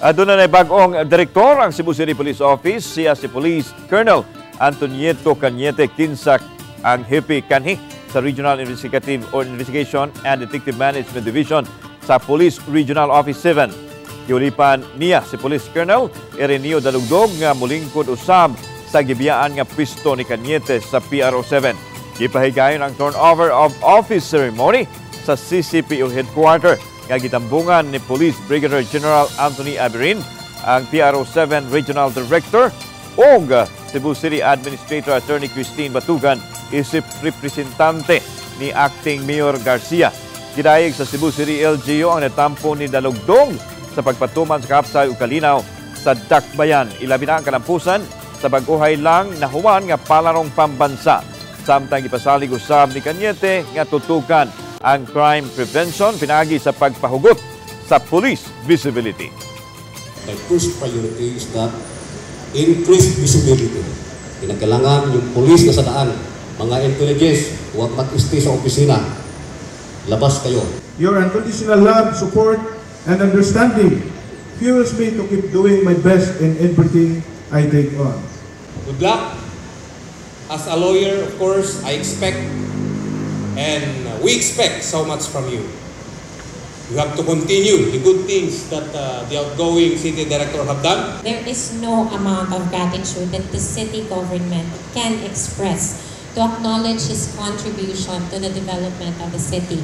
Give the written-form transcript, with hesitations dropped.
Doon na bagong direktor ang Cebu City Police Office, siya si Police Colonel Antonieto Cañete Kinsak ang Hepe Kanhi sa Regional Investigative or Investigation and Detective Management Division sa Police Regional Office 7. Giulipan niya si Police Colonel Ireneo Dalugdog nga mulingkod usab sa gibiyaan nga pisto ni Cañete sa PRO7. Gipahigayon ang turnover of office ceremony sa CCPO headquarter nga gitambungan ni Police Brigadier General Anthony Aberin, ang PRO7 Regional Director o Cebu City Administrator Attorney Christine Batugan isip representante ni Acting Mayor Garcia. Gidayeg sa Cebu City LGU ang natampo ni Dalugdog sa pagpatuman sa kapsay ug kalinaw sa Dakbayan. Ilabi na ang kalampusan sa baguhay lang na human nga palarong pambansa. Samtang ipasalig usab ni Cañete nga tutukan ang crime prevention pinagi sa pagpahugot sa police visibility. The first priority is that increased visibility. Kinakailangan yung police na sa daan, mga intelligence, huwag mag-stay sa opisina. Labas kayo. Your unconditional love, support, and understanding fuels me to keep doing my best in everything I take on. Good luck. As a lawyer, of course, I expect and we expect so much from you. You have to continue the good things that the outgoing city director have done. There is no amount of gratitude that the city government can express to acknowledge his contribution to the development of the city.